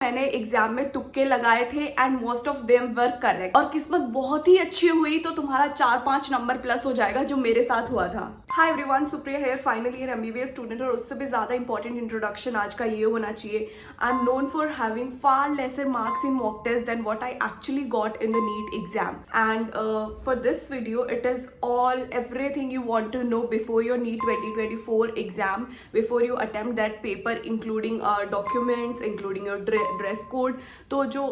मैंने एग्जाम में तुक्के लगाए थे and most of them were correct, और किस्मत बहुत ही अच्छी हुई तो तुम्हारा 4-5 नंबर प्लस हो जाएगा, जो मेरे साथ हुआ था। हाय एवरीवन, सुप्रिया है, फाइनल ईयर एमबीबीएस स्टूडेंट। और उससे भी ज्यादा इंपॉर्टेंट इंट्रोडक्शन आज का ये होना चाहिए, I am known for having far lesser marks in mock test than what I actually got in the NEET exam. And for this video it is all everything you want to know before your NEET 2024 exam, before you attempt that paper, including documents, including your dress code। तो जो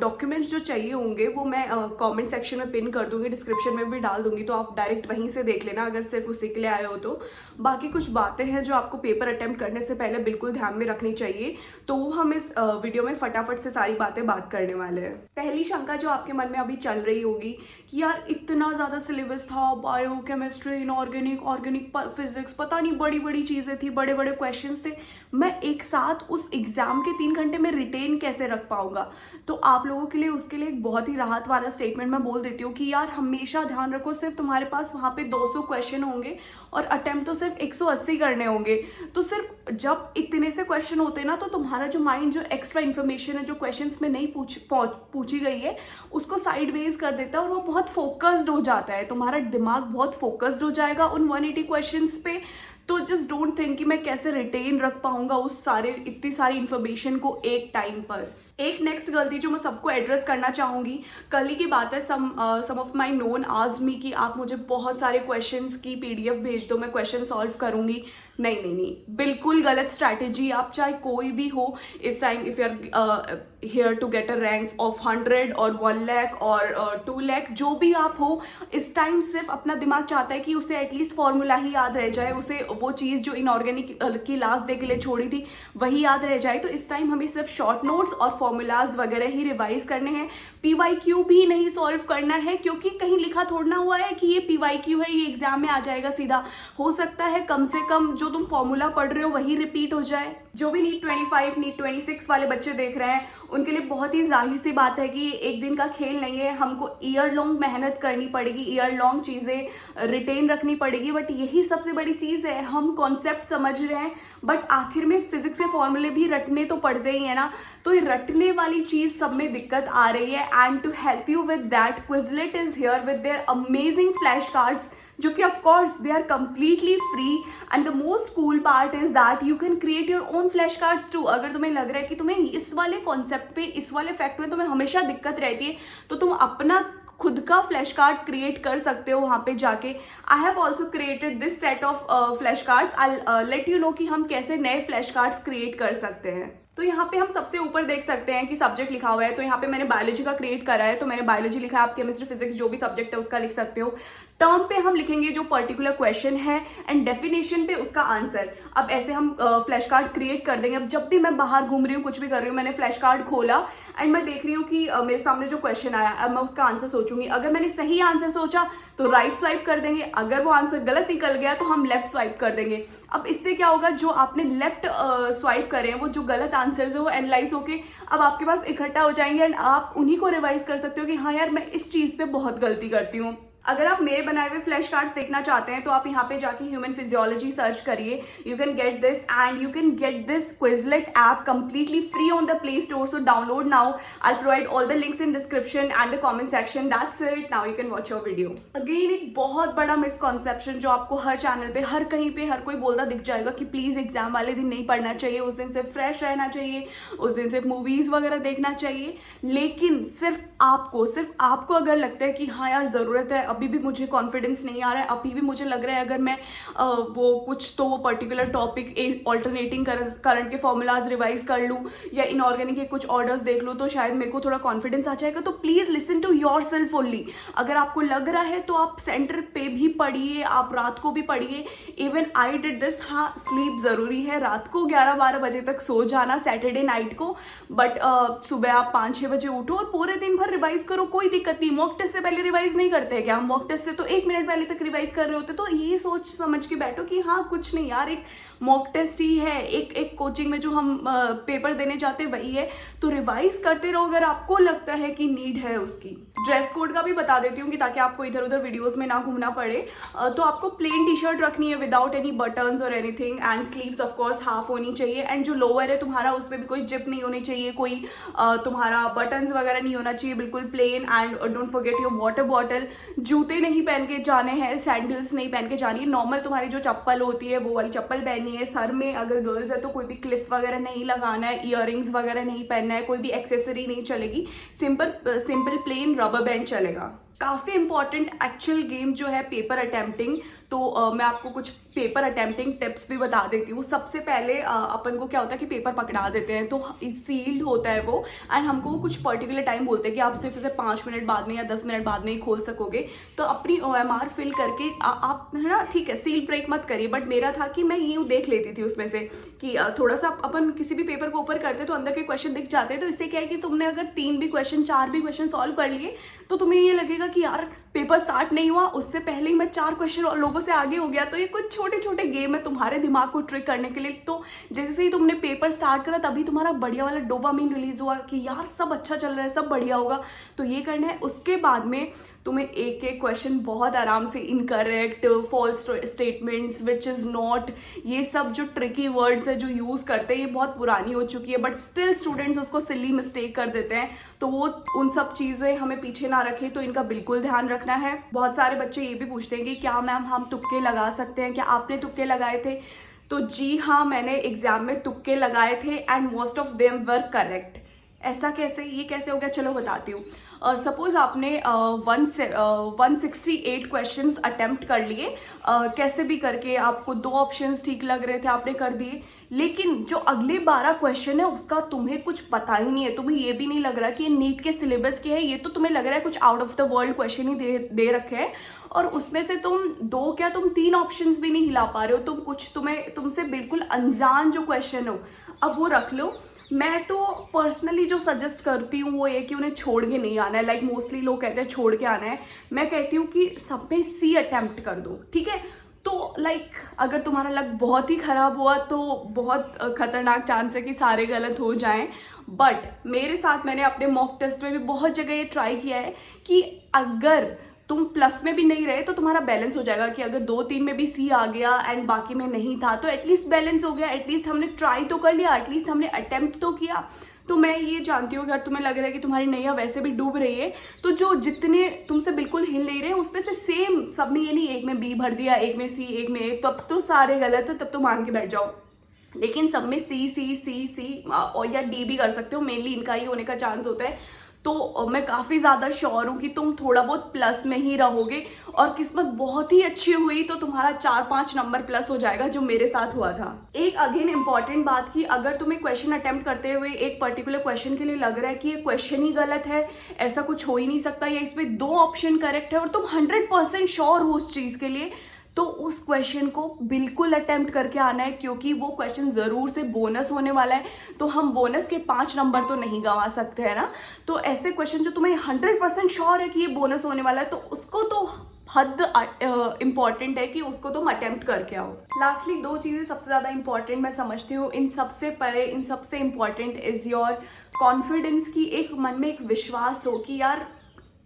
documents जो चाहिए होंगे वो मैं comment section में pin कर दूंगी, डिस्क्रिप्शन में भी डाल दूंगी, तो आप डायरेक्ट वहीं से देख लेना अगर सिर्फ उसी के लिए आए हो तो। बाकी कुछ बातें हैं जो आपको पेपर अटेम्प्ट करने से पहले बिल्कुल ध्यान में रखनी चाहिए, तो वो हम इस वीडियो में फटाफट से सारी बातें बात करने वाले हैं। पहली शंका जो आपके मन में अभी चल रही होगी कि यार इतना ज़्यादा सिलेबस था, bio, chemistry, inorganic, organic, physics, पता नहीं बड़ी बड़ी चीज़ें थी, बड़े बड़े क्वेश्चंस थे, मैं एक साथ उस एग्जाम के 3 घंटे में रिटेन कैसे रख पाऊंगा। तो आप लोगों के लिए उसके लिए एक बहुत ही राहत वाला स्टेटमेंट मैं बोल देती हूँ कि यार हमेशा ध्यान रखो, सिर्फ तुम्हारे पास वहाँ पे 200 क्वेश्चन होंगे और अटेम्प्ट तो सिर्फ 180 करने होंगे। तो सिर्फ जब इतने से क्वेश्चन होते हैं ना, तो तुम्हारा जो माइंड जो एक्स्ट्रा इन्फॉर्मेशन है जो क्वेश्चंस में नहीं पूछी गई है उसको साइड वेज कर देता है और वो बहुत फोकस्ड हो जाता है, तुम्हारा दिमाग बहुत फोकस्ड हो जाएगा उन 180 क्वेश्चंस पे। तो जस्ट डोंट थिंक कि मैं कैसे रिटेन रख पाऊंगा उस इतनी सारी इन्फॉर्मेशन को एक टाइम पर। एक नेक्स्ट गलती जो मैं सबको एड्रेस करना चाहूंगी, कल ही की बात है, some of my known asked me कि आप मुझे बहुत सारे क्वेश्चंस की पीडीएफ भेज दो, मैं क्वेश्चन सॉल्व करूंगी। नहीं, बिल्कुल गलत स्ट्रैटेजी। आप चाहे कोई भी हो इस time, if you are here to get a rank of 100 और 1 लाख और 2 लाख, जो भी आप हो इस टाइम, सिर्फ अपना दिमाग चाहता है कि उसे एटलीस्ट फॉर्मूला ही याद रह जाए, उसे वो चीज़ जो इनऑर्गेनिक की लास्ट डे के लिए छोड़ी थी वही याद रह जाए। तो इस टाइम हमें सिर्फ शॉर्ट नोट्स और फॉर्मूलाज वगैरह ही रिवाइज करने हैं, PYQ भी नहीं सॉल्व करना है, क्योंकि कहीं लिखा थोड़ा हुआ है कि ये PYQ है, ये एग्जाम में आ जाएगा सीधा। हो सकता है कम से कम जो तुम फॉर्मूला पढ़ रहे हो वही रिपीट हो जाए। जो भी नीट 25, नीट 26 वाले बच्चे देख रहे हैं उनके लिए बहुत ही जाहिर सी बात है कि ये एक दिन का खेल नहीं है, हमको ईयर लॉन्ग मेहनत करनी पड़ेगी, ईयर लॉन्ग चीज़ें रिटेन रखनी पड़ेगी। बट यही सबसे बड़ी चीज़ है, हम कॉन्सेप्ट समझ रहे हैं बट आखिर में फिजिक्स के फॉर्मूले भी रटने तो पड़ते ही है ना। तो ये रटने वाली चीज़ सब में दिक्कत आ रही है। And to help you with that, Quizlet is here with their amazing flash cards, जो कि of course they are completely free. And the most cool part is that you can create your own flash cards too. अगर तुम्हें लग रहा है कि तुम्हें इस वाले कॉन्सेप्ट पे, इस वाले फैक्ट में तुम्हें हमेशा दिक्कत रहती है, तो तुम अपना खुद का फ्लैश कार्ड क्रिएट कर सकते हो वहाँ पे जाके। I have also created this set of flash cards, I let you know कि हम कैसे नए फ्लैश कार्ड्स क्रिएट कर सकते हैं। तो यहाँ पे हम सबसे ऊपर देख सकते हैं कि सब्जेक्ट लिखा हुआ है, तो यहाँ पे मैंने बायोलॉजी का क्रिएट करा है, तो मैंने बायोलॉजी लिखा है। आप केमिस्ट्री, फिजिक्स जो भी सब्जेक्ट है उसका लिख सकते हो। टर्म पे हम लिखेंगे जो पर्टिकुलर क्वेश्चन है एंड डेफिनेशन पे उसका आंसर। अब ऐसे हम फ्लैश कार्ड क्रिएट कर देंगे। अब जब भी मैं बाहर घूम रही हूँ, कुछ भी कर रही हूँ, मैंने फ्लैश कार्ड खोला एंड मैं देख रही हूँ कि मेरे सामने जो क्वेश्चन आया, अब मैं उसका आंसर सोचूंगी। अगर मैंने सही आंसर सोचा तो राइट स्वाइप कर देंगे, अगर वो आंसर गलत निकल गया तो हम लेफ्ट स्वाइप कर देंगे। अब इससे क्या होगा, जो आपने लेफ्ट स्वाइप करे हैं वो जो गलत आंसर्स है वो एनालाइज होके अब आपके पास इकट्ठा हो जाएंगे एंड आप उन्हीं को रिवाइज कर सकते हो कि हाँ यार मैं इस चीज़ पे बहुत गलती करती हूँ। अगर आप मेरे बनाए हुए फ्लैश कार्ड्स देखना चाहते हैं तो आप यहाँ पे जाके ह्यूमन फिजियोलॉजी सर्च करिए, you can get this and you can get this Quizlet app completely free on the play store. So download now, I provide all the links in description and the comment section. That's it, now you can watch your video. Again एक बहुत बड़ा misconception जो आपको हर channel पे, हर कहीं पे हर कोई बोलता दिख जाएगा कि प्लीज एग्जाम वाले दिन नहीं पढ़ना चाहिए, उस दिन सिर्फ फ्रेश रहना चाहिए, उस दिन सिर्फ मूवीज वगैरह देखना चाहिए। लेकिन सिर्फ आपको अगर लगता है कि हाँ यार जरूरत है, अभी भी मुझे कॉन्फिडेंस नहीं आ रहा है, अभी भी मुझे लग रहा है अगर मैं वो पर्टिकुलर टॉपिक ऑल्टरनेटिंग करंट के फॉर्मूलाज रिवाइज कर लूँ या इनऑर्गेनिक के कुछ ऑर्डर्स देख लूँ तो शायद मेरे को थोड़ा कॉन्फिडेंस आ जाएगा, तो please listen to yourself only. अगर आपको लग रहा है तो आप सेंटर पे भी पढ़िए, आप रात को भी पढ़िए। Even I did this. हाँ, स्लीप जरूरी है, रात को 11-12 बजे तक सो जाना सैटरडे नाइट को, बट सुबह आप 5-6 बजे उठो और पूरे दिन भर रिवाइज करो, कोई दिक्कत नहीं। मॉक टेस्ट से पहले रिवाइज नहीं करते हैं क्या गया, मॉक टेस्ट से तो 1 मिनट पहले तक रिवाइज कर रहे होते। तो ये सोच समझ के बैठो कि हाँ कुछ नहीं यार, एक मॉक टेस्ट ही है, एक कोचिंग में जो हम पेपर देने जाते हैं वही है, तो रिवाइज करते रहो अगर आपको लगता है कि नीड है उसकी। ड्रेस कोड का भी बता देती हूँ कि ताकि आपको इधर उधर वीडियोस में ना घूमना पड़े। तो आपको प्लेन टी शर्ट रखनी है विदाउट एनी बटन्स और anything, and sleeves of course half होनी चाहिए, एंड जो लोअर है तुम्हारा उसमें भी कोई जिप नहीं होनी चाहिए, कोई तुम्हारा बटन्स वगैरह नहीं होना चाहिए, बिल्कुल plain. And don't forget your water bottle. जूते नहीं पहन के जाने हैं, सैंडल्स नहीं पहन के जानी है, नॉर्मल तुम्हारी जो चप्पल होती है वो वाली चप्पल पहननी है। सर में अगर गर्ल्स है तो कोई भी क्लिप वगैरह नहीं लगाना है, ईयरिंग्स वगैरह नहीं पहनना है, कोई भी एक्सेसरी नहीं चलेगी, सिंपल प्लेन रबर बैंड चलेगा। काफ़ी इंपॉर्टेंट एक्चुअल गेम जो है पेपर अटेम्प्टिंग, तो मैं आपको कुछ पेपर अटेम्प्टिंग टिप्स भी बता देती हूँ। सबसे पहले अपन को क्या होता है कि पेपर पकड़ा देते हैं, तो सील्ड होता है वो, एंड हमको वो कुछ पर्टिकुलर टाइम बोलते हैं कि आप सिर्फ इसे 5 मिनट बाद में या 10 मिनट बाद में ही खोल सकोगे। तो अपनी OMR फिल करके आप है ना, ठीक है सील ब्रेक मत करिए, बट मेरा था कि मैं ये देख लेती थी उसमें से कि थोड़ा सा अपन किसी भी पेपर को ऊपर करते तो अंदर के क्वेश्चन दिख जाते हैं। तो इससे क्या है कि तुमने अगर 3 भी क्वेश्चन 4 भी क्वेश्चन सॉल्व कर लिए तो तुम्हें ये लगेगा कि यार पेपर स्टार्ट नहीं हुआ, उससे पहले ही मैं 4 क्वेश्चन और लोगों से आगे हो गया। तो ये कुछ छोटे छोटे गेम है तुम्हारे दिमाग को ट्रिक करने के लिए। तो जैसे ही तुमने पेपर स्टार्ट करा तभी तुम्हारा बढ़िया वाला डोपामिन रिलीज हुआ कि यार सब अच्छा चल रहा है, सब बढ़िया होगा, तो ये करना है। उसके बाद में तुम्हें एक एक क्वेश्चन बहुत आराम से incorrect, false statements, which is not, ये सब जो ट्रिकी वर्ड्स है जो यूज़ करते हैं ये बहुत पुरानी हो चुकी है, बट स्टिल स्टूडेंट्स उसको सिली मिस्टेक कर देते हैं। तो वो उन सब चीज़ें हमें पीछे ना रखें, तो इनका बिल्कुल ध्यान रखना है। बहुत सारे बच्चे ये भी पूछते हैं कि क्या मैम हम तुक्के लगा सकते हैं, क्या आपने तुक्के लगाए थे? तो जी हाँ, मैंने एग्जाम में तुक्के लगाए थे and most of them were correct. ऐसा कैसे, ये कैसे हो गया, चलो बताती हूँ। सपोज आपने 168 क्वेश्चंस अटेम्प्ट कर लिए, कैसे भी करके आपको 2 ऑप्शंस ठीक लग रहे थे, आपने कर दिए, लेकिन जो अगले 12 क्वेश्चन है उसका तुम्हें कुछ पता ही नहीं है। तुम्हें ये भी नहीं लग रहा कि ये नीट के सिलेबस के है, ये तो तुम्हें लग रहा है कुछ out of the world question ही दे रखे हैं, और उसमें से तुम 3 ऑप्शंस भी नहीं हिला पा रहे हो। तुमसे बिल्कुल अनजान जो क्वेश्चन हो अब वो रख लो। मैं तो पर्सनली जो सजेस्ट करती हूँ वो ये कि उन्हें छोड़ के नहीं आना है। लाइक मोस्टली लोग कहते हैं छोड़ के आना है, मैं कहती हूँ कि सब में सी अटेम्प्ट कर दो, ठीक है। तो लाइक अगर तुम्हारा लक बहुत ही खराब हुआ तो बहुत खतरनाक चांस है कि सारे गलत हो जाएं, बट मेरे साथ मैंने अपने मॉक टेस्ट में भी बहुत जगह ये ट्राई किया है कि अगर तुम प्लस में भी नहीं रहे तो तुम्हारा बैलेंस हो जाएगा, कि अगर 2-3 में भी सी आ गया एंड बाकी में नहीं था तो एटलीस्ट बैलेंस हो गया, एटलीस्ट हमने ट्राई तो कर लिया, एटलीस्ट हमने अटेम्प्ट तो किया। तो मैं ये जानती हूँ कि अगर तुम्हें लग रहा है कि तुम्हारी नैया वैसे भी डूब रही है, तो जो जितने तुमसे बिल्कुल हिल नहीं रहे उसमें से सेम सब में, ये नहीं एक में बी भर दिया, एक में सी, एक में ए, तब तो सारे गलत है, तब तो मान के बैठ जाओ। लेकिन सब में सी सी सी सी और या डी भी कर सकते हो, मेनली इनका ही होने का चांस होता है। तो मैं काफ़ी ज़्यादा श्योर हूँ कि तुम थोड़ा बहुत प्लस में ही रहोगे, और किस्मत बहुत ही अच्छी हुई तो तुम्हारा 4-5 नंबर प्लस हो जाएगा, जो मेरे साथ हुआ था। एक अगेन इंपॉर्टेंट बात कि अगर तुम्हें क्वेश्चन अटेम्प्ट करते हुए एक पर्टिकुलर क्वेश्चन के लिए लग रहा है कि ये क्वेश्चन ही गलत है, ऐसा कुछ हो ही नहीं सकता, या इसमें 2 ऑप्शन करेक्ट है, और तुम 100% श्योर हो उस चीज़ के लिए, तो उस क्वेश्चन को बिल्कुल अटेम्प्ट करके आना है, क्योंकि वो क्वेश्चन ज़रूर से बोनस होने वाला है। तो हम बोनस के 5 नंबर तो नहीं गंवा सकते हैं ना। तो ऐसे क्वेश्चन जो तुम्हें 100% श्योर है कि ये बोनस होने वाला है, तो उसको तो हद इम्पॉर्टेंट है कि उसको तुम अटेम्प्ट करके आओ। लास्टली 2 चीज़ें सबसे ज़्यादा इंपॉर्टेंट मैं समझती हूँ, इन सबसे परे, इन सबसे इम्पॉर्टेंट इज़ योर कॉन्फिडेंस, की एक मन में एक विश्वास हो कि यार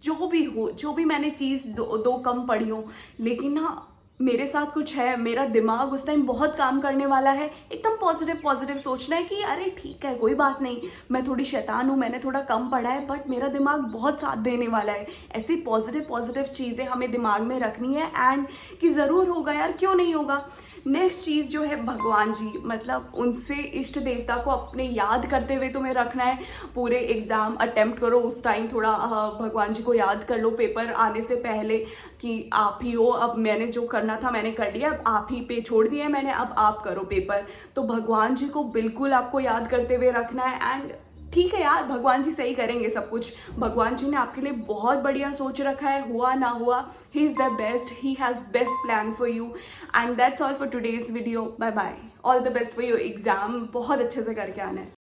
जो भी हो, जो भी मैंने चीज़ दो कम पढ़ी हो, लेकिन ना मेरे साथ कुछ है, मेरा दिमाग उस टाइम बहुत काम करने वाला है। एकदम पॉजिटिव सोचना है कि अरे ठीक है, कोई बात नहीं, मैं थोड़ी शैतान हूँ, मैंने थोड़ा कम पढ़ा है, बट मेरा दिमाग बहुत साथ देने वाला है। ऐसी पॉजिटिव चीज़ें हमें दिमाग में रखनी है, एंड कि ज़रूर होगा यार, क्यों नहीं होगा। नेक्स्ट चीज़ जो है भगवान जी, मतलब उनसे इष्ट देवता को अपने याद करते हुए तुम्हें रखना है। पूरे एग्ज़ाम अटेम्प्ट करो उस टाइम थोड़ा भगवान जी को याद कर लो पेपर आने से पहले, कि आप ही हो, अब मैंने जो करना था मैंने कर लिया, अब आप ही पे छोड़ दिया मैंने, अब आप करो पेपर। तो भगवान जी को बिल्कुल आपको याद करते हुए रखना है। एंड ठीक है यार, भगवान जी सही करेंगे सब कुछ, भगवान जी ने आपके लिए बहुत बढ़िया सोच रखा है, हुआ ना हुआ, he is the best, he has best plan for you. And that's all for today's video. Bye bye, all the best for your exam, बहुत अच्छे से करके आना है।